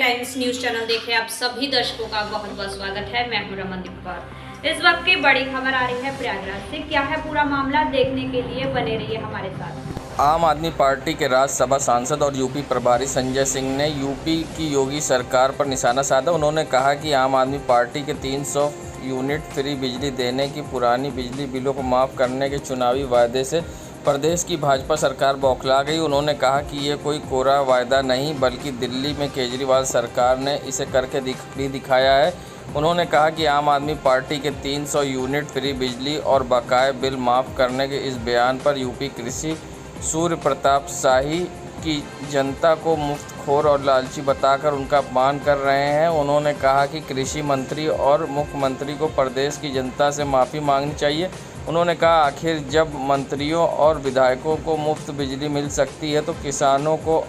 Times news channel देख रहे आप सभी दर्शकों का बहुत बहुत स्वागत है। मैं हूं रमनदीप कौर। इस वक्त की बड़ी खबर आ रही है प्रयागराज से। क्या है पूरा मामला, देखने के लिए बने रहिए हमारे साथ। आम आदमी पार्टी के राज्यसभा सांसद और यूपी प्रभारी संजय सिंह ने यूपी की योगी सरकार पर निशाना साधा। उन्होंने कहा कि आम आदमी पार्टी के 300 यूनिट फ्री बिजली देने की पुरानी बिजली बिलों को माफ़ करने के चुनावी वायदे से प्रदेश की भाजपा सरकार बौखला गई। उन्होंने कहा कि ये कोई कोरा वायदा नहीं, बल्कि दिल्ली में केजरीवाल सरकार ने इसे करके भी दिखाया है। उन्होंने कहा कि आम आदमी पार्टी के 300 यूनिट फ्री बिजली और बकाये बिल माफ़ करने के इस बयान पर यूपी कृषि सूर्य प्रताप शाही की जनता को मुफ्तखोर और लालची बताकर उनका अपमान कर रहे हैं। उन्होंने कहा कि कृषि मंत्री और मुख्यमंत्री को प्रदेश की जनता से माफ़ी मांगनी चाहिए। उन्होंने कहा, आखिर जब मंत्रियों और विधायकों को मुफ्त बिजली मिल सकती है तो किसानों को,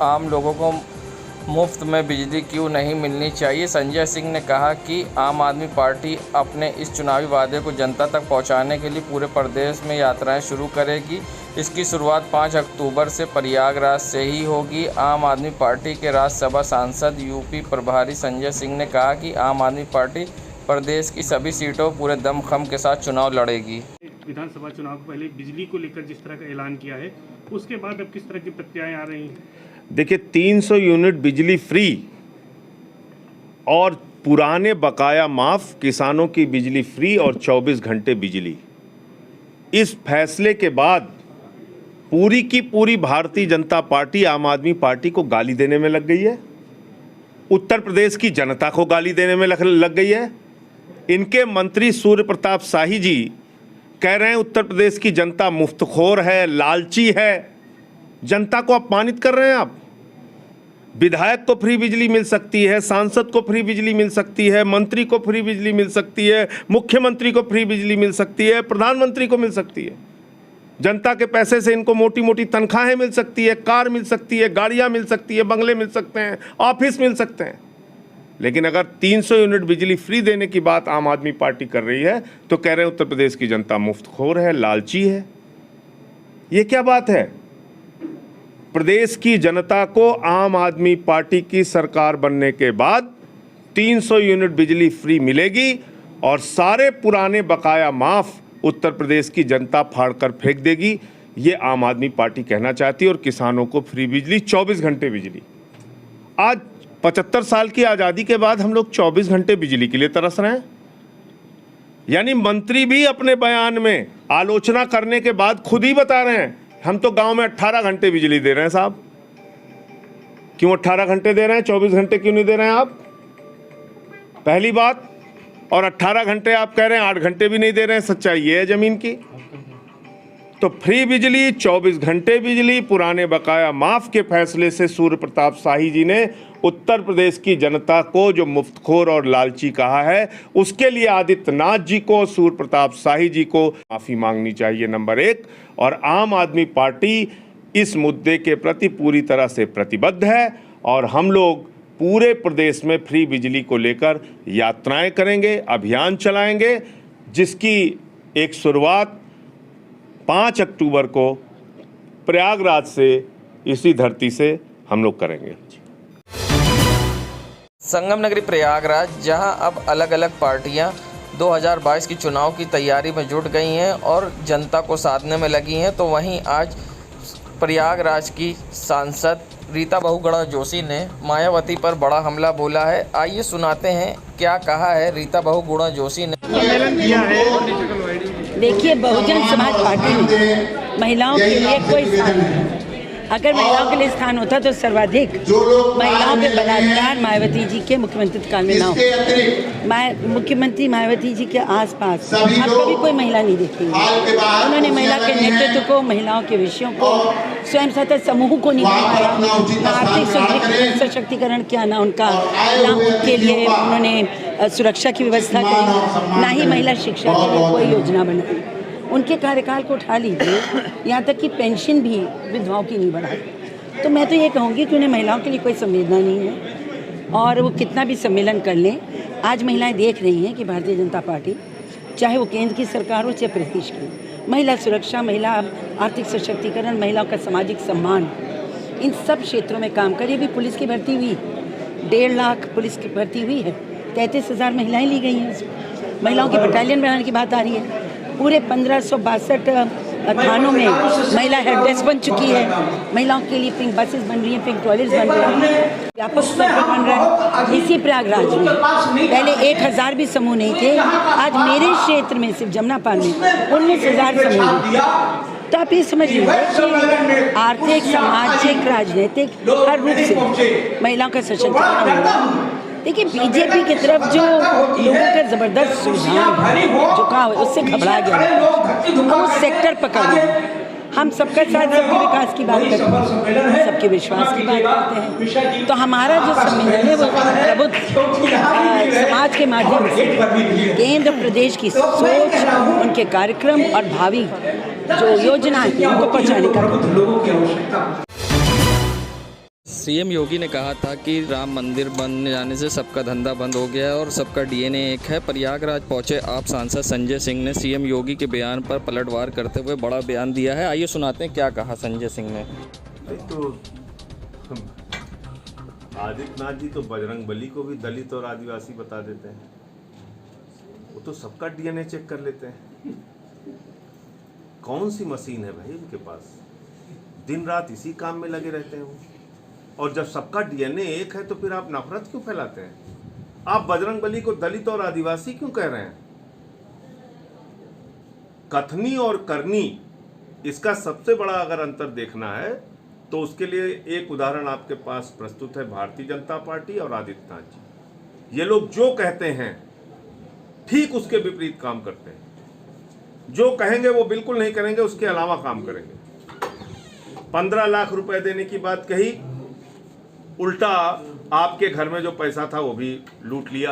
आम लोगों को मुफ्त में बिजली क्यों नहीं मिलनी चाहिए। संजय सिंह ने कहा कि आम आदमी पार्टी अपने इस चुनावी वादे को जनता तक पहुंचाने के लिए पूरे प्रदेश में यात्राएं शुरू करेगी। इसकी शुरुआत 5 अक्टूबर से प्रयागराज से ही होगी। आम आदमी पार्टी के राज्यसभा सांसद यूपी प्रभारी संजय सिंह ने कहा कि आम आदमी पार्टी प्रदेश की सभी सीटों पूरे दमखम के साथ चुनाव लड़ेगी। विधानसभा चुनाव को पहले बिजली को लेकर जिस तरह का ऐलान किया है, उसके बाद अब किस तरह की प्रतिक्रियाएं आ रही हैं? देखिए, 300 यूनिट बिजली फ्री और पुराने बकाया माफ, किसानों की बिजली फ्री और 24 घंटे बिजली, इस फैसले के बाद पूरी की पूरी भारतीय जनता पार्टी आम आदमी पार्टी को गाली देने में लग गई है। उत्तर प्रदेश की जनता को गाली देने में लग गई है। इनके मंत्री सूर्य प्रताप शाही जी कह रहे हैं उत्तर प्रदेश की जनता मुफ्तखोर है, लालची है। जनता को अपमानित कर रहे हैं आप। विधायक को फ्री बिजली मिल सकती है, सांसद को फ्री बिजली मिल सकती है, मंत्री को फ्री बिजली मिल सकती है, मुख्यमंत्री को फ्री बिजली मिल सकती है, प्रधानमंत्री को मिल सकती है। जनता के पैसे से इनको मोटी मोटी तनख्वाहें मिल सकती है, कार मिल सकती है, गाड़ियां मिल सकती है, बंगले मिल सकते हैं, ऑफिस मिल सकते हैं। लेकिन अगर 300 यूनिट बिजली फ्री देने की बात आम आदमी पार्टी कर रही है तो कह रहे हैं उत्तर प्रदेश की जनता मुफ्तखोर है, लालची है। ये क्या बात है? प्रदेश की जनता को आम आदमी पार्टी की सरकार बनने के बाद 300 यूनिट बिजली फ्री मिलेगी और सारे पुराने बकाया माफ उत्तर प्रदेश की जनता फाड़कर फेंक देगी। ये आम आदमी पार्टी कहना चाहती है। और किसानों को फ्री बिजली, 24 घंटे बिजली। आज 75 साल की आज़ादी के बाद हम लोग 24 घंटे बिजली के लिए तरस रहे हैं। यानी मंत्री भी अपने बयान में आलोचना करने के बाद खुद ही बता रहे हैं, हम तो गांव में 18 घंटे बिजली दे रहे हैं। साहब, क्यों 18 घंटे दे रहे हैं? 24 घंटे क्यों नहीं दे रहे हैं आप? पहली बात। और 18 घंटे आप कह रहे हैं, 8 घंटे भी नहीं दे रहे हैं। सच्चाई ये है जमीन की। तो फ्री बिजली, 24 घंटे बिजली, पुराने बकाया माफ के फैसले से सूर्य प्रताप शाही जी ने उत्तर प्रदेश की जनता को जो मुफ्तखोर और लालची कहा है, उसके लिए आदित्यनाथ जी को, सूर्य प्रताप शाही जी को माफ़ी मांगनी चाहिए, नंबर 1। और आम आदमी पार्टी इस मुद्दे के प्रति पूरी तरह से प्रतिबद्ध है और हम लोग पूरे प्रदेश में फ्री बिजली को लेकर यात्राएं करेंगे, अभियान चलाएंगे, जिसकी एक शुरुआत 5 अक्टूबर को प्रयागराज से, इसी धरती से हम लोग करेंगे। संगम नगरी प्रयागराज, जहां अब अलग अलग पार्टियां 2022 की चुनाव की तैयारी में जुट गई हैं और जनता को साधने में लगी हैं, तो वहीं आज प्रयागराज की सांसद रीता बहुगुणा जोशी ने मायावती पर बड़ा हमला बोला है। आइए सुनाते हैं क्या कहा है रीता बहुगुणा जोशी ने। देखिए, बहुजन समाज पार्टी में महिलाओं के लिए कोई स्थान नहीं। अगर महिलाओं के लिए स्थान होता तो सर्वाधिक महिलाओं के बलात्कार मायावती जी के मुख्यमंत्री काल में ना हो। मुख्यमंत्री मायावती जी के आसपास आप कभी कोई महिला नहीं देखेंगे। उन्होंने महिला के नेतृत्व को, महिलाओं के विषयों को, स्वयं सहायता समूह को नहीं बढ़ाया, ना आर्थिक सशक्तिकरण किया, ना उनका, ना उनके लिए उन्होंने सुरक्षा की व्यवस्था करी, ना ही महिला शिक्षा के लिए कोई योजना बनाई। उनके कार्यकाल को उठा लीजिए, यहाँ तक कि पेंशन भी विधवाओं की नहीं बढ़ाई। तो मैं तो ये कहूँगी कि उन्हें महिलाओं के लिए कोई संवेदना नहीं है और वो कितना भी सम्मेलन कर लें। आज महिलाएं देख रही हैं कि भारतीय जनता पार्टी, चाहे वो केंद्र की सरकार हो चाहे प्रदेश की, महिला सुरक्षा, महिला आर्थिक सशक्तिकरण, महिलाओं का सामाजिक सम्मान, इन सब क्षेत्रों में काम करिए। भी पुलिस की भर्ती हुई, 1.5 लाख पुलिस की भर्ती हुई है, 33,000 महिलाएं ली गई हैं। महिलाओं की बटालियन बनाने की बात आ रही है। पूरे 1562 थानों में महिला हेल्प डेस्क बन चुकी है। महिलाओं के लिए पिंक बसेस बन रही हैं, पिंक टॉयलेट्स बन रहे हैं, व्यापक स्तर पर बन रहा है। इसी प्रयागराज में पहले 1000 भी समूह नहीं थे, आज मेरे क्षेत्र में सिर्फ जमुनापाल में 19,000 समूह हैं। तो आप ये समझ लीजिए कि आर्थिक, सामाजिक, राजनीतिक हर रूप से महिलाओं का सशक्तिकरण होगा। देखिए, बीजेपी की तरफ जो लोगों का जबरदस्त झुकाव है, उससे घबरा गया, हम उस सेक्टर पकड़ गए। हम सबका साथ, सबके विकास की बात करते हैं, सबके विश्वास की बात करते हैं। तो हमारा जो सम्मेलन है वो प्रबुद्ध समाज के माध्यम से केंद्र प्रदेश की सोच, उनके कार्यक्रम और भावी जो योजना है उनको पहुँचाने का। सीएम योगी ने कहा था कि राम मंदिर बन जाने से सबका धंधा बंद हो गया है और सबका डीएनए एक है। प्रयागराज पहुंचे आप सांसद संजय सिंह ने सीएम योगी के बयान पर पलटवार करते हुए बड़ा बयान दिया है। आइए सुनाते हैं क्या कहा संजय सिंह ने। तो आदित्यनाथ जी तो बजरंगबली को भी दलित और आदिवासी बता देते हैं, वो तो सबका डीएनए चेक कर लेते हैं। कौन सी मशीन है भाई उनके पास, दिन रात इसी काम में लगे रहते हैं वो। और जब सबका डीएनए एक है तो फिर आप नफरत क्यों फैलाते हैं? आप बजरंगबली को दलित और आदिवासी क्यों कह रहे हैं? कथनी और करनी, इसका सबसे बड़ा अगर अंतर देखना है तो उसके लिए एक उदाहरण आपके पास प्रस्तुत है, भारतीय जनता पार्टी और आदित्यनाथ जी। ये लोग जो कहते हैं ठीक उसके विपरीत काम करते हैं। जो कहेंगे वो बिल्कुल नहीं करेंगे, उसके अलावा काम करेंगे। 15 लाख रुपए देने की बात कही, उल्टा आपके घर में जो पैसा था वो भी लूट लिया।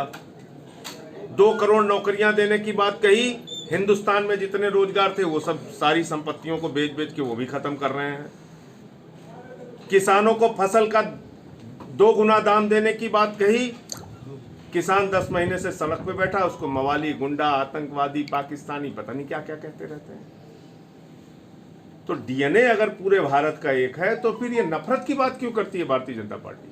2 करोड़ नौकरियां देने की बात कही, हिंदुस्तान में जितने रोजगार थे वो सब सारी संपत्तियों को बेच बेच के वो भी खत्म कर रहे हैं। किसानों को फसल का 2 गुना दाम देने की बात कही, किसान 10 महीने से सड़क पे बैठा, उसको मवाली, गुंडा, आतंकवादी, पाकिस्तानी, पता नहीं क्या क्या कहते रहते हैं। तो डीएनए अगर पूरे भारत का एक है तो फिर ये नफरत की बात क्यों करती है भारतीय जनता पार्टी?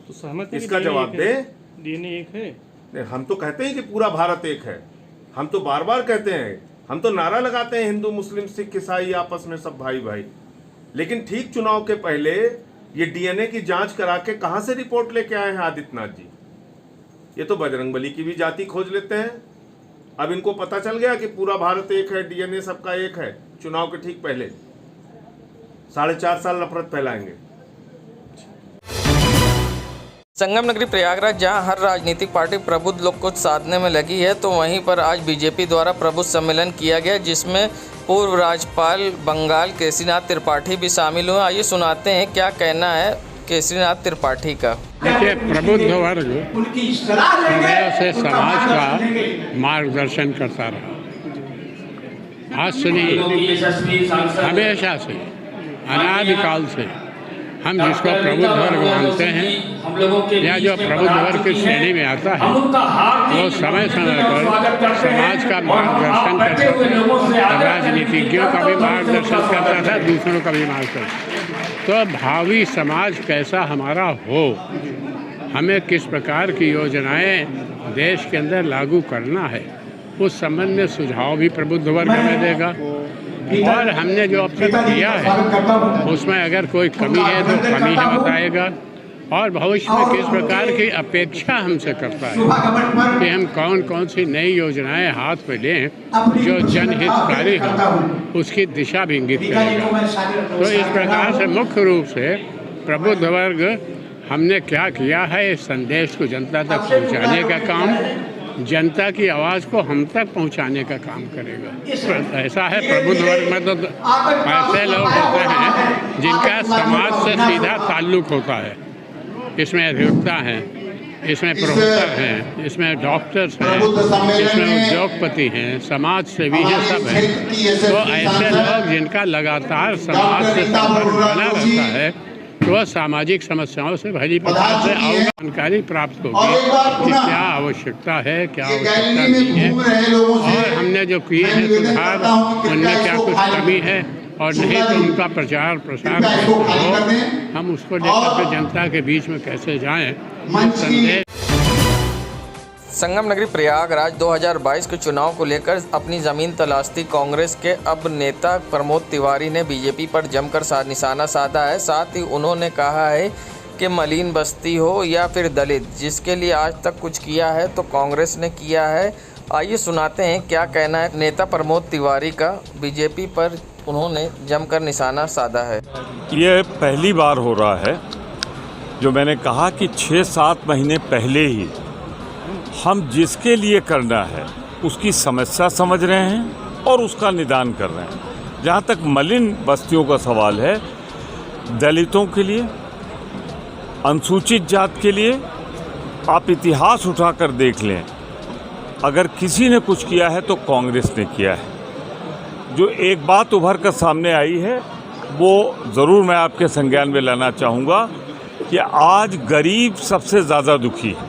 तो सहमत है, इसका जवाब दे। डीएनए एक है। हम तो कहते हैं कि पूरा भारत एक है, हम तो बार बार कहते हैं, हम तो नारा लगाते हैं हिंदू, मुस्लिम, सिख, ईसाई आपस में सब भाई भाई। लेकिन ठीक चुनाव के पहले ये डीएनए की जांच करा के कहां से रिपोर्ट लेके आए हैं आदित्यनाथ जी? ये तो बजरंगबली की भी जाति खोज लेते हैं। अब इनको पता चल गया कि पूरा भारत एक है, डीएनए सबका एक है। चुनाव के ठीक पहले 4.5 साल नफरत फैलाएंगे। संगम नगरी प्रयागराज, जहां हर राजनीतिक पार्टी प्रबुद्ध लोग को साधने में लगी है, तो वहीं पर आज बीजेपी द्वारा प्रबुद्ध सम्मेलन किया गया, जिसमें पूर्व राज्यपाल बंगाल केसरीनाथ त्रिपाठी भी शामिल हुए। आइए सुनाते हैं क्या कहना है केसरीनाथ त्रिपाठी का। देखिए, प्रबुद्ध वर्ग सदैव से समाज का मार्गदर्शन करता रहा। आज से नहीं, हमेशा से, अनादिकाल से हम जिसको प्रबुद्ध वर्ग मानते हैं या जो प्रबुद्ध वर्ग की श्रेणी में आता है, वो समय समय पर समाज का मार्गदर्शन करता था, राजनीतिज्ञों का भी मार्गदर्शन करता था, दूसरों का भी मार्गदर्शन। तो भावी समाज कैसा हमारा हो, हमें किस प्रकार की योजनाएं देश के अंदर लागू करना है, उस संबंध में सुझाव भी प्रबुद्ध वर्ग हमें देगा। और हमने जो अब तक किया है उसमें अगर कोई कमी है तो कमी है बताएगा, और भविष्य में किस प्रकार की अपेक्षा हमसे करता है कि हम कौन कौन सी नई योजनाएं हाथ में लें जो जनहितकारी हो, उसकी दिशा भी इंगित करेगा। तो इस प्रकार से मुख्य रूप से प्रबुद्ध वर्ग हमने क्या किया है, इस संदेश को जनता तक पहुंचाने का काम, जनता की आवाज़ को हम तक पहुंचाने का काम करेगा। ऐसा है, प्रबुद्ध वर्ग में तो ऐसे लोग होते हैं जिनका समाज से सीधा ताल्लुक होता है। इसमें अधिवक्ता हैं, इसमें प्रोफेसर हैं, इसमें डॉक्टर्स हैं, इसमें उद्योगपति हैं, समाज सेवी हैं, सब हैं। तो ऐसे लोग जिनका लगातार समाज से संपर्क बना रहता है, तो सामाजिक समस्याओं से भली प्रकार से जानकारी प्राप्त होगी कि क्या आवश्यकता है, क्या आवश्यकता नहीं है, और हमने जो किए हैं सुधार, उनमें क्या कुछ कमी है, और नहीं तो उनका प्रचार प्रसार हो, हम उसको लेकर के जनता के बीच में कैसे जाएं, संदेश। संगम नगरी प्रयागराज 2022 के चुनाव को लेकर अपनी ज़मीन तलाशती कांग्रेस के अब नेता प्रमोद तिवारी ने बीजेपी पर जमकर निशाना साधा है। साथ ही उन्होंने कहा है कि मलिन बस्ती हो या फिर दलित, जिसके लिए आज तक कुछ किया है तो कांग्रेस ने किया है। आइए सुनाते हैं क्या कहना है नेता प्रमोद तिवारी का। बीजेपी पर उन्होंने जमकर निशाना साधा है। ये पहली बार हो रहा है जो मैंने कहा कि 6-7 महीने पहले ही हम जिसके लिए करना है उसकी समस्या समझ रहे हैं और उसका निदान कर रहे हैं। जहाँ तक मलिन बस्तियों का सवाल है, दलितों के लिए, अनुसूचित जात के लिए आप इतिहास उठाकर देख लें, अगर किसी ने कुछ किया है तो कांग्रेस ने किया है। जो एक बात उभर कर सामने आई है वो ज़रूर मैं आपके संज्ञान में लाना चाहूँगा कि आज गरीब सबसे ज़्यादा दुखी है।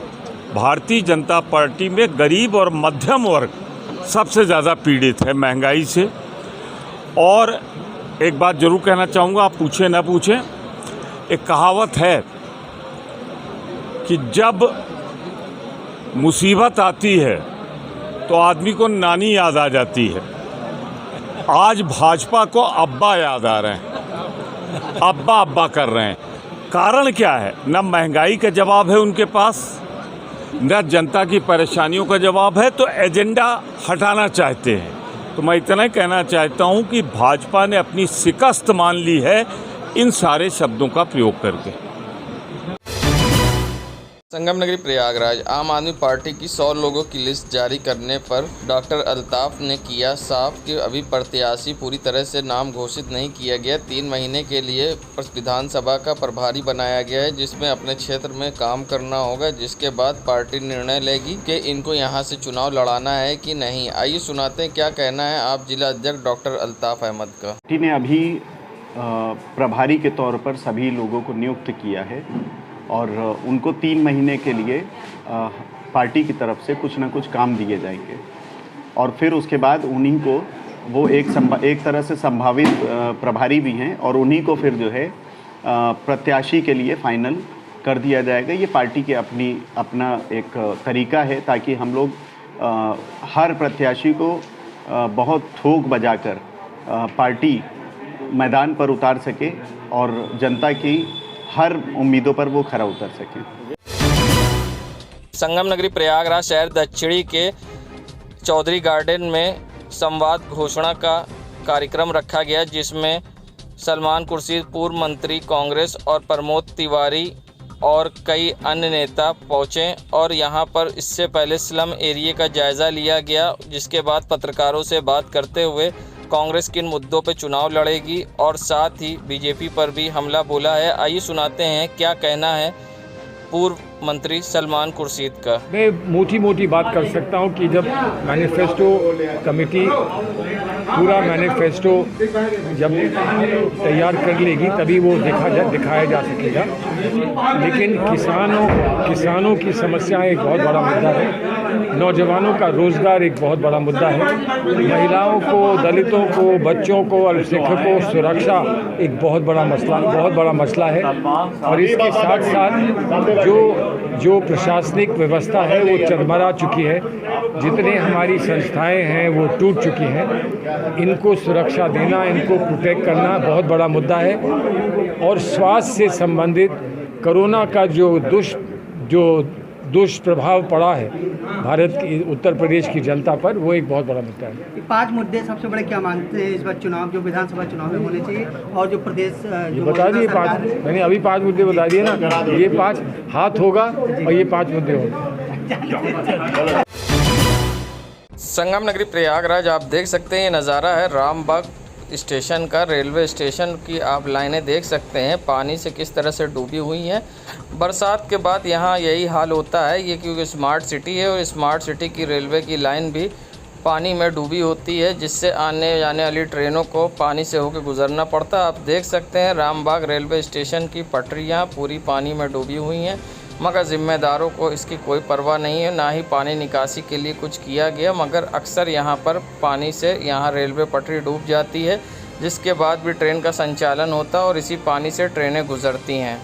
भारतीय जनता पार्टी में गरीब और मध्यम वर्ग सबसे ज़्यादा पीड़ित है महंगाई से। और एक बात ज़रूर कहना चाहूँगा, आप पूछें ना पूछें, एक कहावत है कि जब मुसीबत आती है तो आदमी को नानी याद आ जाती है। आज भाजपा को अब्बा याद आ रहे हैं, अब्बा अब्बा कर रहे हैं। कारण क्या है? न महंगाई का जवाब है उनके पास, न जनता की परेशानियों का जवाब है, तो एजेंडा हटाना चाहते हैं। तो मैं इतना ही कहना चाहता हूं कि भाजपा ने अपनी शिकस्त मान ली है इन सारे शब्दों का प्रयोग करके। संगम नगरी प्रयागराज आम आदमी पार्टी की 100 लोगों की लिस्ट जारी करने पर डॉक्टर अल्ताफ ने किया साफ कि अभी प्रत्याशी पूरी तरह से नाम घोषित नहीं किया गया। 3 महीने के लिए विधानसभा का प्रभारी बनाया गया है, जिसमें अपने क्षेत्र में काम करना होगा, जिसके बाद पार्टी निर्णय लेगी कि इनको यहां से चुनाव लड़ाना है कि नहीं। आइए सुनाते हैं क्या कहना है आप जिला अध्यक्ष डॉक्टर अल्ताफ अहमद का। पार्टी ने अभी प्रभारी के तौर पर सभी लोगों को नियुक्त किया है और उनको 3 महीने के लिए पार्टी की तरफ से कुछ ना कुछ काम दिए जाएंगे और फिर उसके बाद उन्हीं को वो एक तरह से संभावित प्रभारी भी हैं और उन्हीं को फिर जो है प्रत्याशी के लिए फाइनल कर दिया जाएगा। ये पार्टी के अपना एक तरीका है ताकि हम लोग हर प्रत्याशी को बहुत ठोक बजाकर पार्टी मैदान पर उतार सके और जनता की हर उम्मीदों पर वो खरा उतर सके। संगम नगरी प्रयागराज शहर दक्षिणी के चौधरी गार्डन में संवाद घोषणा का कार्यक्रम रखा गया, जिसमें सलमान खुर्शीद पूर्व मंत्री कांग्रेस और प्रमोद तिवारी और कई अन्य नेता पहुंचे और यहां पर इससे पहले स्लम एरिया का जायज़ा लिया गया, जिसके बाद पत्रकारों से बात करते हुए कांग्रेस किन मुद्दों पर चुनाव लड़ेगी और साथ ही बीजेपी पर भी हमला बोला है। आइए सुनाते हैं क्या कहना है पूर्व मंत्री सलमान खुर्शीद का। मैं मोटी बात कर सकता हूं कि जब मैनिफेस्टो कमेटी पूरा मैनिफेस्टो जब तैयार कर लेगी तभी वो दिखाया जा सकेगा। लेकिन किसानों की समस्या एक बहुत बड़ा मुद्दा है, नौजवानों का रोज़गार एक बहुत बड़ा मुद्दा है, महिलाओं को, दलितों को, बच्चों को, अल्पसंख्यकों को सुरक्षा एक बहुत बड़ा मसला है। और इसके साथ साथ जो प्रशासनिक व्यवस्था है वो चरमरा चुकी है, जितने हमारी संस्थाएं हैं वो टूट चुकी हैं। इनको सुरक्षा देना, इनको प्रोटेक्ट करना बहुत बड़ा मुद्दा है। और स्वास्थ्य से संबंधित कोरोना का जो दुष्प्रभाव पड़ा है भारत की, उत्तर प्रदेश की जनता पर, वो एक बहुत बड़ा मुद्दा है। 5 मुद्दे सबसे बड़े क्या मानते हैं इस बार चुनाव जो विधानसभा चुनाव में होने चाहिए और जो प्रदेश जो बता दिए 5, मैंने अभी 5 मुद्दे बता दिए ना। ये 5 हाथ होगा और ये 5 मुद्दे होंगे। संगम नगरी प्रयागराज आप देख सकते हैं ये नज़ारा है रामबाग स्टेशन का। रेलवे स्टेशन की आप लाइनें देख सकते हैं पानी से किस तरह से डूबी हुई हैं। बरसात के बाद यहाँ यही हाल होता है, ये क्योंकि स्मार्ट सिटी है और स्मार्ट सिटी की रेलवे की लाइन भी पानी में डूबी होती है, जिससे आने जाने वाली ट्रेनों को पानी से होकर गुजरना पड़ता है। आप देख सकते हैं रामबाग रेलवे स्टेशन की पटरियाँ पूरी पानी में डूबी हुई हैं, मगर ज़िम्मेदारों को इसकी कोई परवाह नहीं है, ना ही पानी निकासी के लिए कुछ किया गया। मगर अक्सर यहाँ पर पानी से यहाँ रेलवे पटरी डूब जाती है, जिसके बाद भी ट्रेन का संचालन होता और इसी पानी से ट्रेनें गुजरती हैं।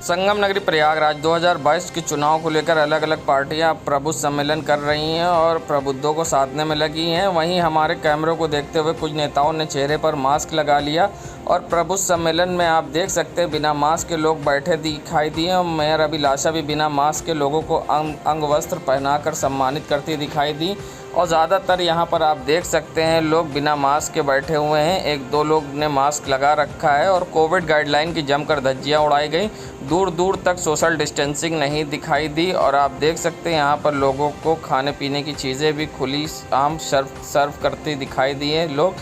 संगम नगरी प्रयागराज 2022 के चुनाव को लेकर अलग अलग पार्टियां प्रबुद्ध सम्मेलन कर रही हैं और प्रबुद्धों को साधने में लगी हैं। वहीं हमारे कैमरों को देखते हुए कुछ नेताओं ने चेहरे पर मास्क लगा लिया और प्रबुद्ध सम्मेलन में आप देख सकते हैं बिना मास्क के लोग बैठे दिखाई दिए और मेयर अभिलाषा भी बिना मास्क के लोगों को अंग वस्त्र पहनाकर सम्मानित करती दिखाई दी। और ज़्यादातर यहाँ पर आप देख सकते हैं लोग बिना मास्क के बैठे हुए हैं। एक दो लोग ने मास्क लगा रखा है और कोविड गाइडलाइन की जमकर धज्जियाँ उड़ाई गई। दूर दूर तक सोशल डिस्टेंसिंग नहीं दिखाई दी और आप देख सकते हैं यहाँ पर लोगों को खाने पीने की चीज़ें भी खुली आम सर्व करती दिखाई दी हैं। लोग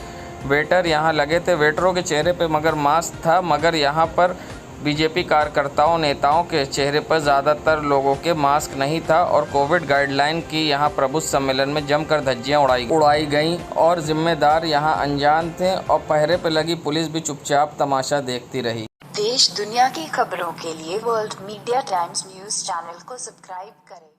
वेटर यहाँ लगे थे, वेटरों के चेहरे पे मगर मास्क था, मगर यहाँ पर बीजेपी कार्यकर्ताओं नेताओं के चेहरे पर ज़्यादातर लोगों के मास्क नहीं था और कोविड गाइडलाइन की यहाँ प्रबुद्ध सम्मेलन में जमकर धज्जियाँ उड़ाई गईं और जिम्मेदार यहाँ अनजान थे और पहरे पर लगी पुलिस भी चुपचाप तमाशा देखती रही। देश दुनिया की खबरों के लिए world media times news channel को सब्सक्राइब करें।